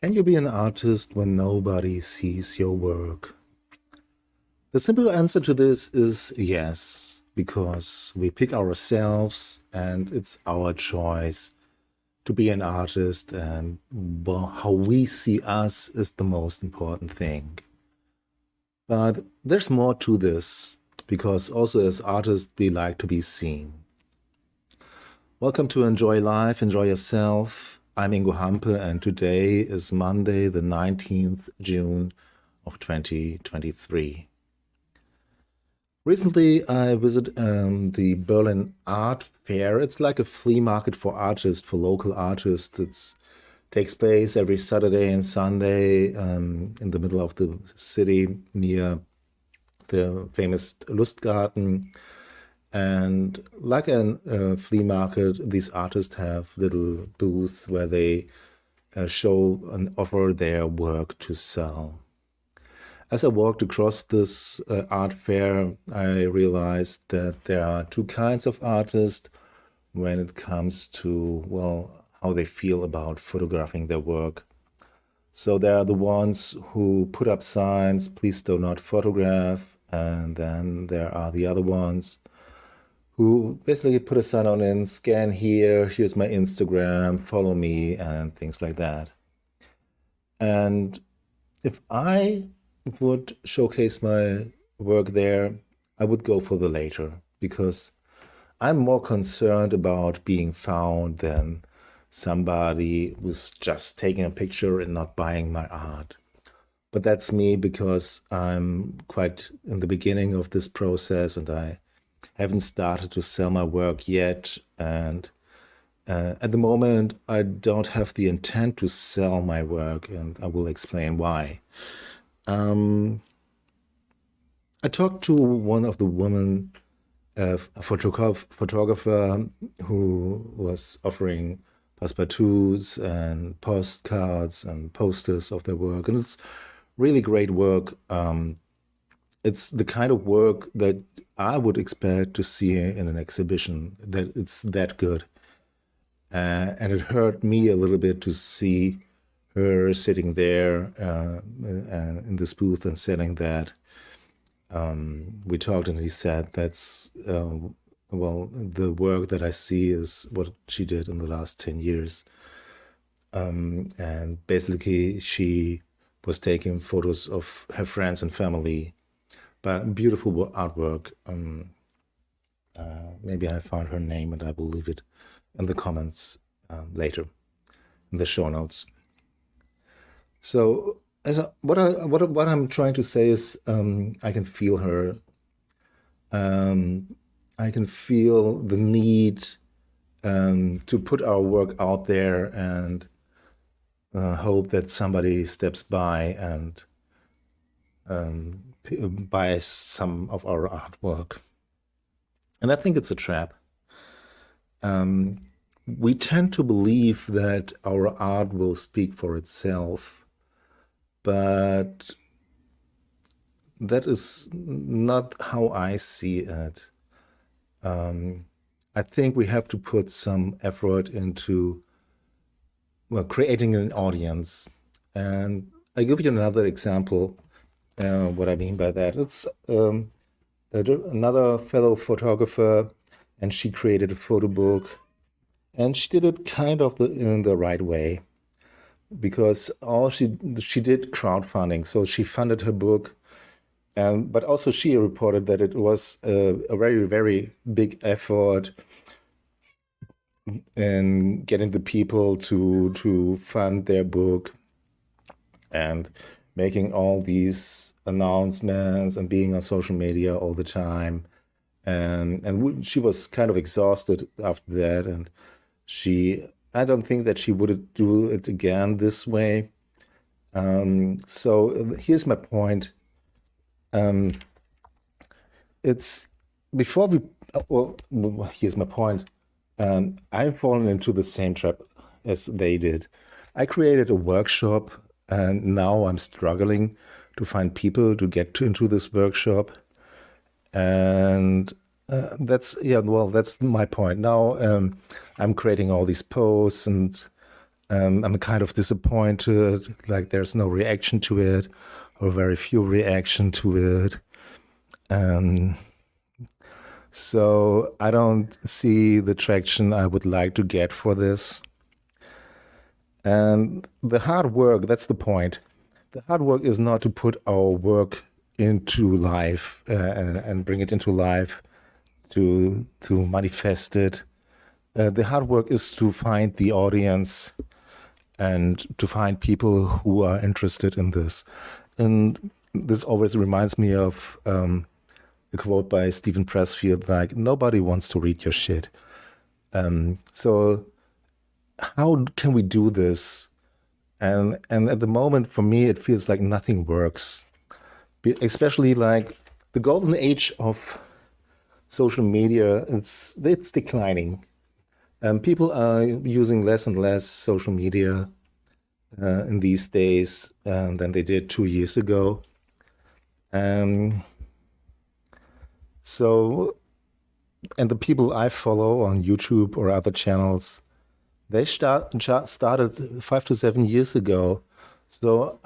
Can you be an artist when nobody sees your work? The simple answer to this is yes, because we pick ourselves and it's our choice to be an artist, and how we see us is the most important thing. But there's more to this, because also as artists we like to be seen. Welcome to Enjoy Life, Enjoy Yourself. I'm Ingo Hampe, and today is Monday, the 19th June of 2023. Recently, I visited the Berlin Art Fair. It's like a flea market for artists, for local artists. It takes place every Saturday and Sunday in the middle of the city near the famous Lustgarten. And like a flea market, these artists have little booths where they show and offer their work to sell. As I walked across this art fair, I realized that there are two kinds of artists when it comes to, well, how they feel about photographing their work. So there are the ones who put up signs, please do not photograph, and then there are the other ones who basically put a sign on and scan here, here's my Instagram, follow me, and things like that. And if I would showcase my work there, I would go for the later, because I'm more concerned about being found than somebody who's just taking a picture and not buying my art. But that's me, because I'm quite in the beginning of this process and I haven't started to sell my work yet. And at the moment, I don't have the intent to sell my work, and I will explain why. I talked to one of the women, a photographer who was offering passepartouts and postcards and posters of their work, and it's really great work. It's the kind of work that I would expect to see in an exhibition, that it's that good. And it hurt me a little bit to see her sitting there in this booth and selling that. We talked and he said that's, well, the work that I see is what she did in the last 10 years. And basically she was taking photos of her friends and family, but beautiful artwork. Maybe I found her name and I will leave it in the comments later in the show notes. So what I'm trying to say is I can feel her. I can feel the need to put our work out there and hope that somebody steps by and buys some of our artwork. And I think it's a trap. We tend to believe that our art will speak for itself, but that is not how I see it. I think we have to put some effort into, well, creating an audience. And I give you another example. What I mean by that, it's another fellow photographer, and she created a photo book, and she did it kind of in the right way, because all she did crowdfunding. So she funded her book, but also she reported that it was a very, very big effort in getting the people to fund their book and making all these announcements and being on social media all the time. And she was kind of exhausted after that, and I don't think that she would do it again this way. So here's my point. It's before we, well, here's my point. I've fallen into the same trap as they did. I created a workshop, and now I'm struggling to find people to get into this workshop. And that's my point. Now I'm creating all these posts, and I'm kind of disappointed, like there's no reaction to it, or very few reaction to it. Um, so I don't see the traction I would like to get for this. And the hard work, that's the point. The hard work is not to put our work into life and bring it into life to manifest it. The hard work is to find the audience and to find people who are interested in this. And this always reminds me of a quote by Stephen Pressfield, like, nobody wants to read your shit. So how can we do this? And at the moment, for me, it feels like nothing works. Especially like the golden age of social media, it's declining. People are using less and less social media in these days than they did 2 years ago. So, and the people I follow on YouTube or other channels, they started 5 to 7 years ago. So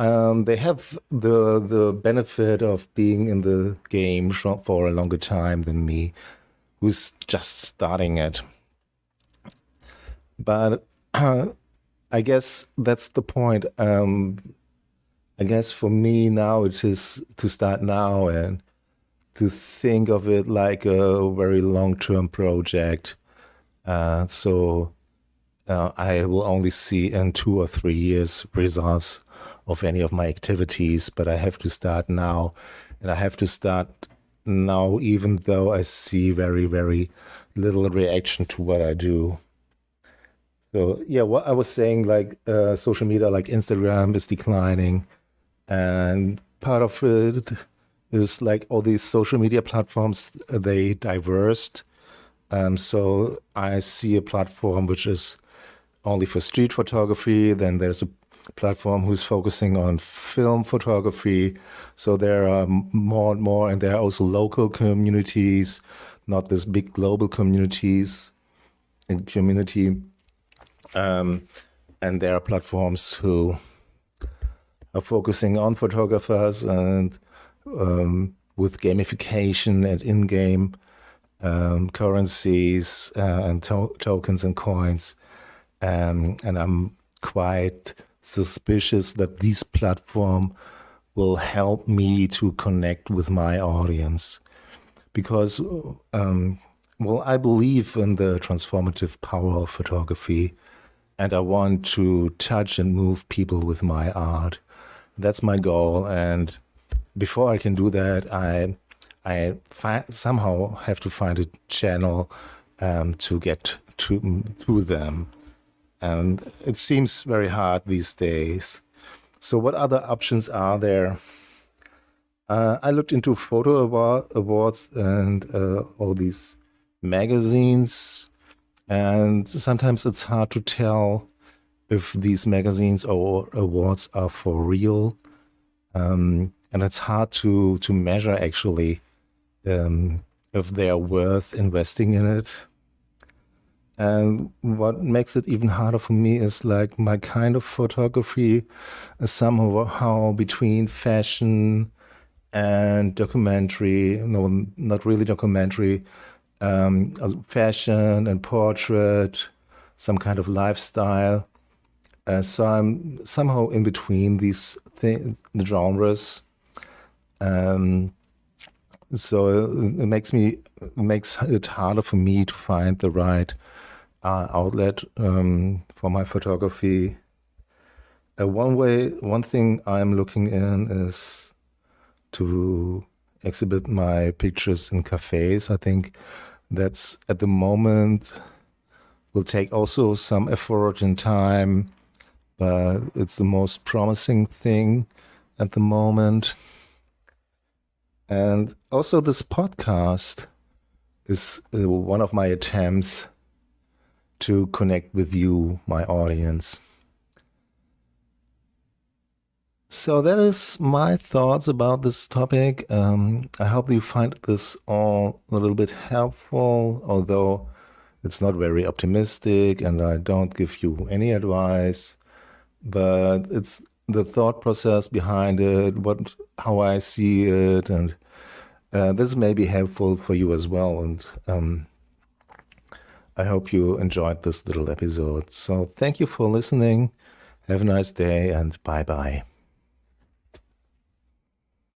they have the benefit of being in the game for a longer time than me, who's just starting it. But I guess that's the point. I guess for me now it is to start now and to think of it like a very long-term project. So I will only see in 2 or 3 years results of any of my activities, but I have to start now. And I have to start now, even though I see very, very little reaction to what I do. So yeah, what I was saying, like social media like Instagram is declining, and part of it is like all these social media platforms, they diversed. So I see a platform which is only for street photography. Then there's a platform who's focusing on film photography. So there are more and more, and there are also local communities, not this big global communities and community. And there are platforms who are focusing on photographers and with gamification and in-game currencies and tokens and coins. And I'm quite suspicious that this platform will help me to connect with my audience. Because, well, I believe in the transformative power of photography, and I want to touch and move people with my art. That's my goal. And before I can do that, I somehow have to find a channel to get to them. And it seems very hard these days. So what other options are there? I looked into photo awards and all these magazines. And sometimes it's hard to tell if these magazines or awards are for real. And it's hard to measure actually if they are worth investing in it. And what makes it even harder for me is like my kind of photography is somehow between fashion and documentary. No, not really documentary. Fashion and portrait, some kind of lifestyle. So I'm somehow in between these the genres. So it makes it harder for me to find the right outlet for my photography. One thing I'm looking in is to exhibit my pictures in cafes. I think that's at the moment will take also some effort and time, but it's the most promising thing at the moment. And also this podcast is one of my attempts to connect with you, my audience. So that is my thoughts about this topic. I hope you find this all a little bit helpful, although It's not very optimistic, and I don't give you any advice, but it's the thought process behind it, how I see it, and this may be helpful for you as well. And I hope you enjoyed this little episode. So thank you for listening. Have a nice day, and bye bye.